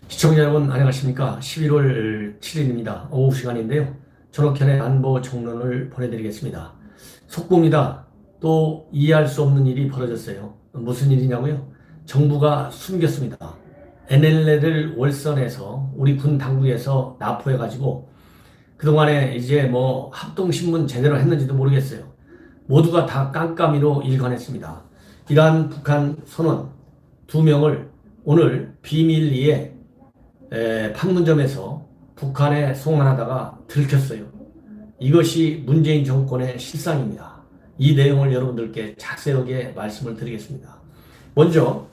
시청자 여러분 안녕하십니까. 11월 7일입니다. 오후 시간인데요. 전옥현의 안보 총론을 보내드리겠습니다. 속보입니다. 또 이해할 수 없는 일이 벌어졌어요. 무슨 일이냐고요? 정부가 숨겼습니다. NLL을 월선에서 우리 군 당국에서 납포해가지고 그동안에 이제 뭐 합동신문 제대로 했는지도 모르겠어요. 모두가 다 깜깜이로 일관했습니다. 이러한 북한 선원 2명을 오늘 비밀리에 판문점에서 북한에 송환하다가 들켰어요. 이것이 문재인 정권의 실상입니다. 이 내용을 여러분들께 자세하게 말씀을 드리겠습니다. 먼저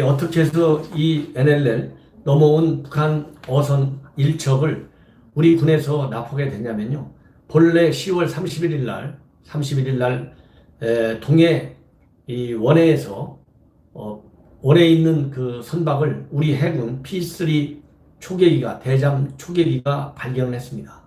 어떻게 해서 이 NLL 넘어온 북한 어선 1척을 우리 군에서 납포하게 됐냐면요. 본래 10월 31일 날 동해 이 원해에서 원해에 있는 그 선박을 우리 해군 P3 초계기가 대잠 초계기가 발견을 했습니다.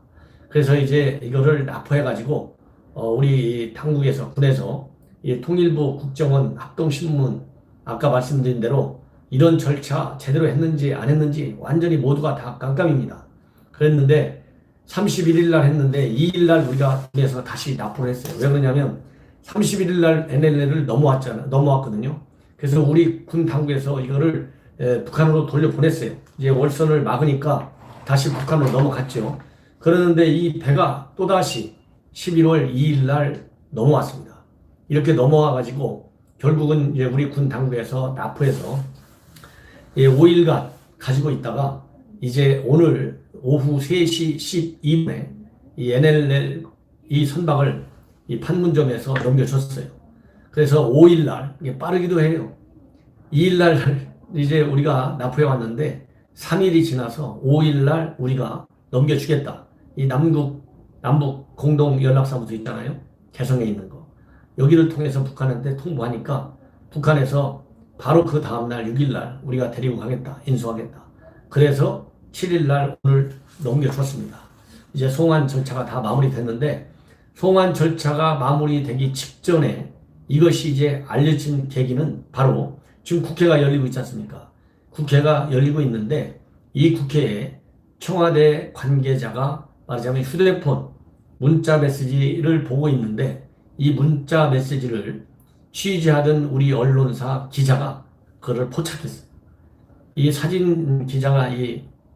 그래서 이제 이거를 납포해가지고 우리 당국에서 군에서 이 통일부 국정원 합동신문 아까 말씀드린 대로 이런 절차 제대로 했는지 안 했는지 완전히 모두가 다 깜깜입니다. 그랬는데 31일 날 했는데 2일 날 우리가 군에서 다시 납포를 했어요. 왜 그러냐면 31일 날 NLL을 넘어왔거든요. 그래서 우리 군 당국에서 이거를 북한으로 돌려보냈어요. 이제 월선을 막으니까 다시 북한으로 넘어갔죠. 그러는데 이 배가 또다시 11월 2일 날 넘어왔습니다. 이렇게 넘어와가지고 결국은 이제 우리 군 당국에서 납포해서 5일간 가지고 있다가 이제 오늘 오후 3시 12분에 이 NLL 이 선박을 이 판문점에서 넘겨줬어요. 그래서 5일 날, 이게 빠르기도 해요. 2일 날 이제 우리가 납포해 왔는데 3일이 지나서 5일 날 우리가 넘겨주겠다. 이 남북 공동 연락사무소 있잖아요. 개성에 있는 거. 여기를 통해서 북한한테 통보하니까 북한에서 바로 그 다음날 6일 날 우리가 데리고 가겠다. 인수하겠다. 그래서 7일 날 오늘 넘겨줬습니다. 이제 송환 절차가 다 마무리됐는데 송환 절차가 마무리되기 직전에 이것이 이제 알려진 계기는 바로 지금 국회가 열리고 있지 않습니까? 국회가 열리고 있는데 이 국회에 청와대 관계자가 말하자면 휴대폰 문자 메시지를 보고 있는데 이 문자 메시지를 취재하던 우리 언론사 기자가 그걸 포착했어요. 이 사진 기자가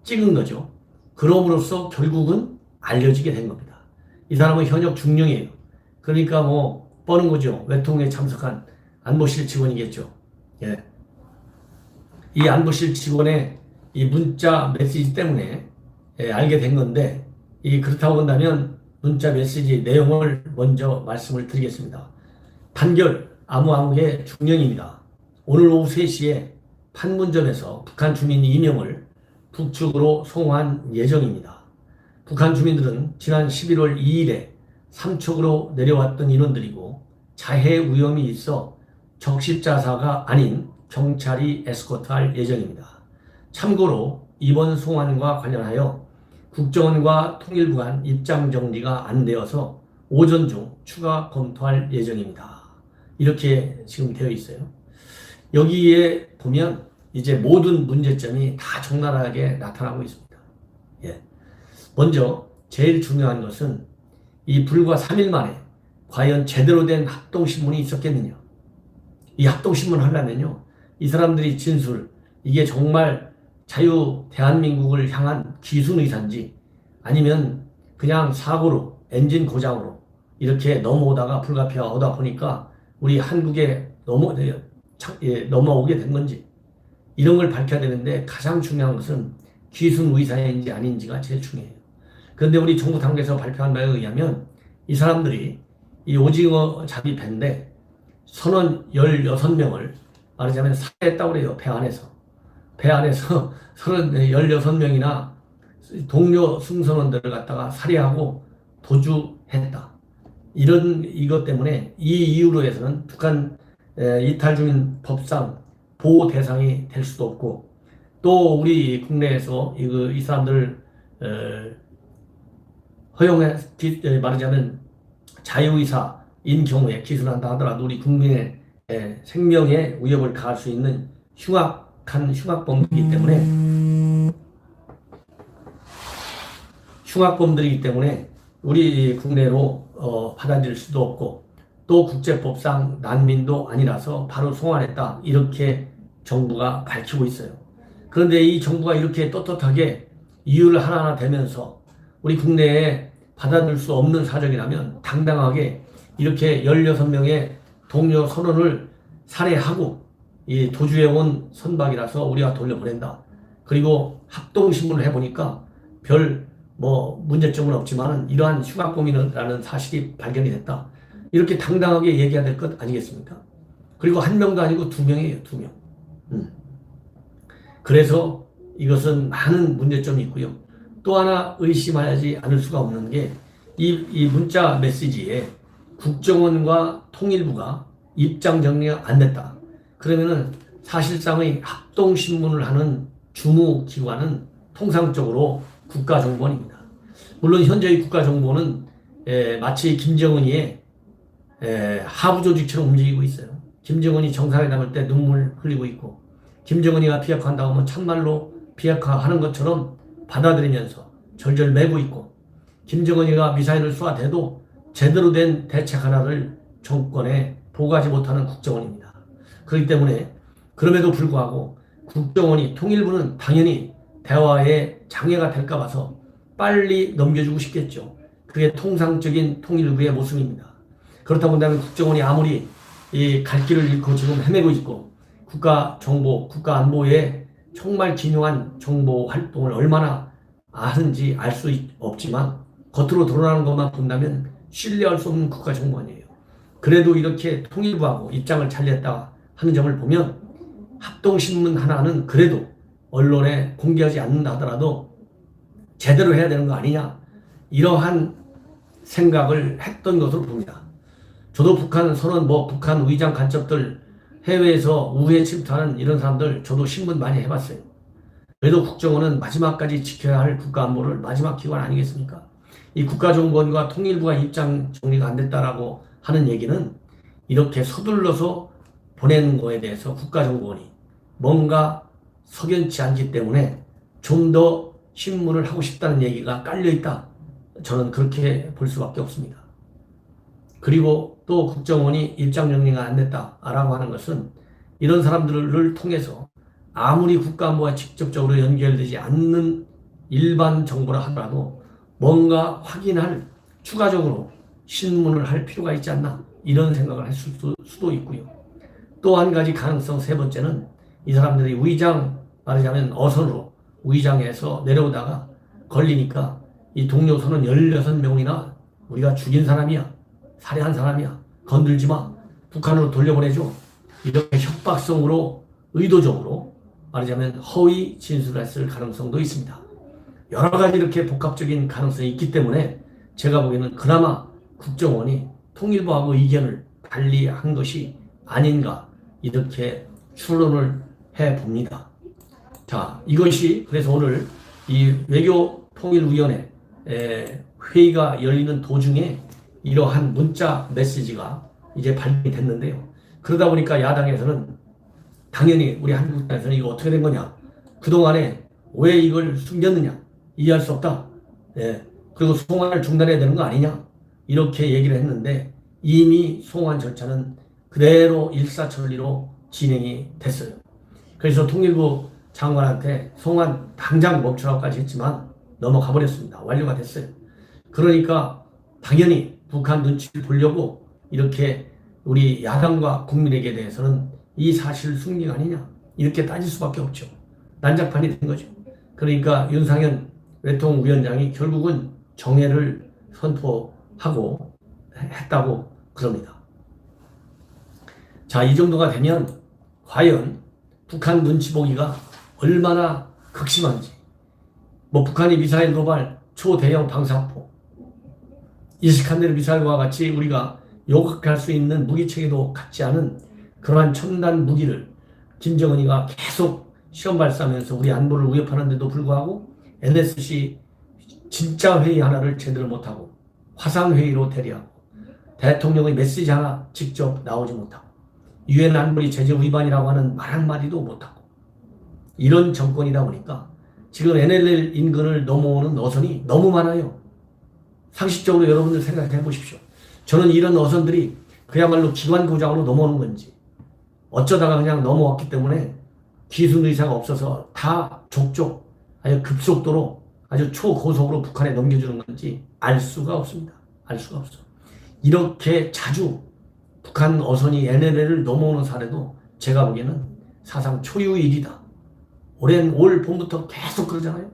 찍은 거죠. 그럼으로써 결국은 알려지게 된 겁니다. 이 사람은 현역 중령이에요. 그러니까 뭐 뻔한 거죠. 외통에 참석한 안보실 직원이겠죠. 예. 이 안보실 직원의 이 문자 메시지 때문에 알게 된 건데 그렇다고 한다면 문자 메시지 내용을 먼저 말씀을 드리겠습니다. 단결 아무의 중령입니다. 오늘 오후 3시에 판문점에서 북한 주민 2명을 북측으로 송환 예정입니다. 북한 주민들은 지난 11월 2일에 삼척으로 내려왔던 인원들이고 자해 위험이 있어 적십자사가 아닌 경찰이 에스코트할 예정입니다. 참고로 이번 송환과 관련하여 국정원과 통일부 간 입장 정리가 안 되어서 오전 중 추가 검토할 예정입니다. 이렇게 지금 되어 있어요. 여기에 보면 이제 모든 문제점이 다 적나라하게 나타나고 있습니다. 예. 먼저 제일 중요한 것은 이 불과 3일 만에 과연 제대로 된 합동신문이 있었겠느냐. 이 합동신문 하려면요. 이 사람들이 진술, 이게 정말 자유 대한민국을 향한 기순의사인지 아니면 그냥 사고로 엔진 고장으로 이렇게 넘어오다가 불가피하다 보니까 우리 한국에 넘어오게 된 건지 이런 걸 밝혀야 되는데 가장 중요한 것은 기순의사인지 아닌지가 제일 중요해요. 그런데 우리 정부 당국에서 발표한 바에 의하면 이 사람들이 이 오징어 잡이 배인데 선원 16명을 말하자면 살해했다고 그래요. 배 안에서 16명이나 동료 승선원들을 갖다가 살해하고 도주했다. 이것 때문에 이 이유로 해서는 북한 이탈주민 법상 보호 대상이 될 수도 없고 또 우리 국내에서 이 사람들 말하자면 자유의사인 경우에 기술한다 하더라도 우리 국민의 생명에 위협을 가할 수 있는 흉악범들이기 때문에 우리 국내로 받아들일 수도 없고 또 국제법상 난민도 아니라서 바로 송환했다 이렇게 정부가 밝히고 있어요. 그런데 이 정부가 이렇게 떳떳하게 이유를 하나하나 대면서 우리 국내에 받아들일 수 없는 사정이라면 당당하게 이렇게 16명의 동료 선원을 살해하고 이 도주해온 선박이라서 우리가 돌려보낸다. 그리고 합동신문을 해보니까 별 문제점은 없지만 이러한 흉악범이라는 사실이 발견이 됐다. 이렇게 당당하게 얘기해야 될 것 아니겠습니까? 그리고 한 명도 아니고 2명이에요. 2명. 그래서 이것은 많은 문제점이 있고요. 또 하나 의심하지 않을 수가 없는 게 이 문자 메시지에 국정원과 통일부가 입장 정리가 안 됐다. 그러면은 사실상의 합동신문을 하는 주무기관은 통상적으로 국가정보원입니다. 물론 현재의 국가정보는 마치 김정은이의 하부조직처럼 움직이고 있어요. 김정은이 정상회담할 때 눈물 흘리고 있고 김정은이가 비핵화한다고 하면 참말로 비핵화하는 것처럼 받아들이면서 절절매고 있고 김정은이가 미사일을 쏘아대도 제대로 된 대책 하나를 정권에 보고하지 못하는 국정원입니다. 그렇기 때문에 그럼에도 불구하고 국정원이 통일부는 당연히 대화에 장애가 될까 봐서 빨리 넘겨주고 싶겠죠. 그게 통상적인 통일부의 모습입니다. 그렇다 본다면 국정원이 아무리 이 갈 길을 잃고 지금 헤매고 있고 국가정보, 국가안보에 정말 기묘한 정보 활동을 얼마나 하는지 알 수 없지만 겉으로 드러나는 것만 본다면 신뢰할 수 없는 국가정보원이에요. 그래도 이렇게 통일부하고 입장을 잘 냈다 하는 점을 보면 합동신문 하나는 그래도 언론에 공개하지 않는다 하더라도 제대로 해야 되는 거 아니냐 이러한 생각을 했던 것으로 봅니다. 저도 북한 선언, 북한 위장 간첩들 해외에서 우회 침투하는 이런 사람들 저도 신문 많이 해봤어요. 그래도 국정원은 마지막까지 지켜야 할 국가안보를 마지막 기관 아니겠습니까? 이 국가정보원과 통일부가 입장 정리가 안 됐다라고 하는 얘기는 이렇게 서둘러서 보내는 거에 대해서 국가정보원이 뭔가 석연치 않기 때문에 좀 더 신문을 하고 싶다는 얘기가 깔려있다. 저는 그렇게 볼 수밖에 없습니다. 그리고 또 국정원이 입장 정리가 안 됐다라고 하는 것은 이런 사람들을 통해서 아무리 국가안보와 직접적으로 연결되지 않는 일반 정보라 하더라도 뭔가 확인할 추가적으로 신문을 할 필요가 있지 않나 이런 생각을 할 수도 있고요. 또 한 가지 가능성 세 번째는 이 사람들이 말하자면 어선으로 위장해서 내려오다가 걸리니까 이 동료 선은 16명이나 우리가 죽인 사람이야, 살해한 사람이야, 건들지 마, 북한으로 돌려보내줘 이렇게 협박성으로 의도적으로 말하자면 허위 진술을 했을 가능성도 있습니다. 여러 가지 이렇게 복합적인 가능성이 있기 때문에 제가 보기에는 그나마 국정원이 통일부하고 의견을 달리한 것이 아닌가 이렇게 추론을 해봅니다. 자, 이것이 그래서 오늘 이 외교통일위원회 회의가 열리는 도중에 이러한 문자 메시지가 이제 발견이 됐는데요. 그러다 보니까 야당에서는 당연히 우리 한국당에서는 이거 어떻게 된 거냐, 그동안에 왜 이걸 숨겼느냐, 이해할 수 없다. 그리고 송환을 중단해야 되는 거 아니냐 이렇게 얘기를 했는데 이미 송환 절차는 그대로 일사천리로 진행이 됐어요. 그래서 통일부 장관한테 송환 당장 멈추라고까지 했지만 넘어가 버렸습니다. 완료가 됐어요. 그러니까 당연히 북한 눈치를 보려고 이렇게 우리 야당과 국민에게 대해서는 이 사실 숨긴 아니냐 이렇게 따질 수밖에 없죠. 난장판이 된 거죠. 그러니까 윤상현 외통위원장이 결국은 정해를 선포하고 했다고 그럽니다. 자, 이 정도가 되면 과연 북한 눈치 보기가 얼마나 극심한지, 북한이 미사일 도발, 초대형 방사포, 이스칸데르 미사일과 같이 우리가 요격할 수 있는 무기체계도 갖지 않은 그러한 첨단 무기를 김정은이가 계속 시험 발사하면서 우리 안보를 위협하는데도 불구하고 NSC 진짜 회의 하나를 제대로 못하고 화상회의로 대리하고 대통령의 메시지 하나 직접 나오지 못하고 유엔 안보리 제재 위반이라고 하는 말 한마디도 못하고 이런 정권이다 보니까 지금 NLL 인근을 넘어오는 어선이 너무 많아요. 상식적으로 여러분들 생각해 보십시오. 저는 이런 어선들이 그야말로 기관 고장으로 넘어오는 건지 어쩌다가 그냥 넘어왔기 때문에 기술 의사가 없어서 다 족족 아주 급속도로 아주 초고속으로 북한에 넘겨주는 건지 알 수가 없습니다. 알 수가 없어. 이렇게 자주 북한 어선이 NLL을 넘어오는 사례도 제가 보기에는 사상 초유의 일이다. 올 봄부터 계속 그러잖아요.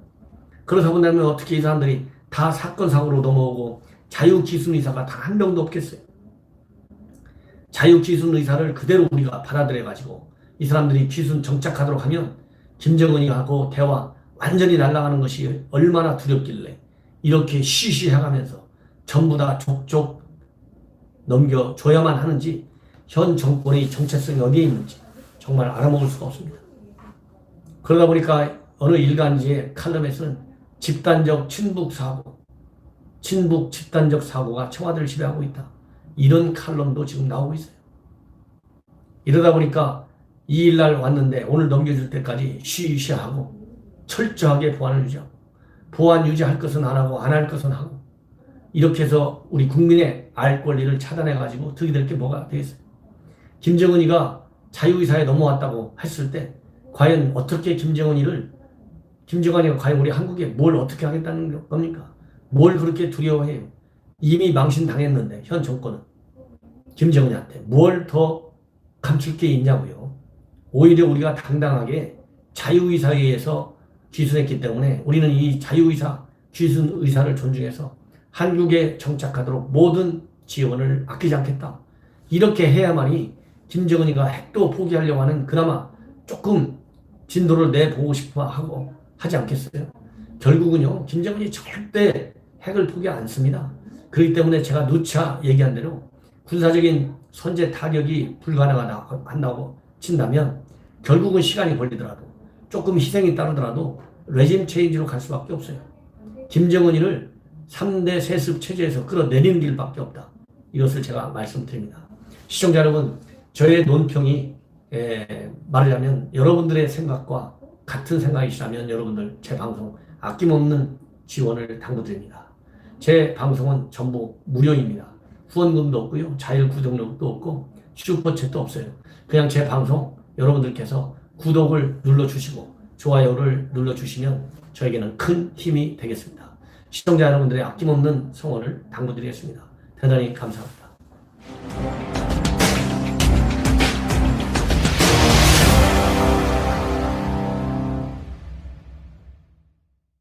그러다 보면 어떻게 이 사람들이 다 사건 사고로 넘어오고 자유기순의사가 단 한 명도 없겠어요. 자유기순의사를 그대로 우리가 받아들여가지고 이 사람들이 기순 정착하도록 하면 김정은이하고 대화 완전히 날아가는 것이 얼마나 두렵길래 이렇게 쉬쉬해가면서 전부 다 족족 넘겨줘야만 하는지 현 정권의 정체성이 어디에 있는지 정말 알아먹을 수가 없습니다. 그러다 보니까 어느 일간지의 칼럼에서는 집단적 친북 사고, 친북 집단적 사고가 청와대를 지배하고 있다. 이런 칼럼도 지금 나오고 있어요. 이러다 보니까 2일날 왔는데 오늘 넘겨줄 때까지 쉬쉬하고 철저하게 보안을 유지하고 보안 유지할 것은 안 하고 안 할 것은 하고 이렇게 해서 우리 국민의 알 권리를 차단해가지고 득이 될 게 뭐가 되겠어요. 김정은이가 자유의사에 넘어왔다고 했을 때 과연 어떻게 김정은이가 과연 우리 한국에 뭘 어떻게 하겠다는 겁니까? 뭘 그렇게 두려워해요? 이미 망신당했는데 현 정권은 김정은이한테 뭘 더 감출 게 있냐고요. 오히려 우리가 당당하게 자유의사에 의해서 귀순했기 때문에 우리는 이 자유의사, 귀순의사를 존중해서 한국에 정착하도록 모든 지원을 아끼지 않겠다. 이렇게 해야만이 김정은이가 핵도 포기하려고 하는 그나마 조금 진도를 내보고 싶어 하고 하지 않겠어요? 결국은요, 김정은이 절대 핵을 포기 않습니다. 그렇기 때문에 제가 누차 얘기한 대로 군사적인 선제 타격이 불가능하다고 친다면 결국은 시간이 걸리더라도 조금 희생이 따르더라도 레짐 체인지로 갈 수밖에 없어요. 김정은이를 3대 세습 체제에서 끌어내리는 길밖에 없다. 이것을 제가 말씀드립니다. 시청자 여러분, 저의 논평이 말하자면 여러분들의 생각과 같은 생각이시라면 여러분들 제 방송 아낌없는 지원을 당부드립니다. 제 방송은 전부 무료입니다. 후원금도 없고요. 자율 구독료도 없고 슈퍼챗도 없어요. 그냥 제 방송 여러분들께서 구독을 눌러주시고 좋아요를 눌러주시면 저에게는 큰 힘이 되겠습니다. 시청자 여러분들의 아낌없는 성원을 당부드리겠습니다. 대단히 감사합니다.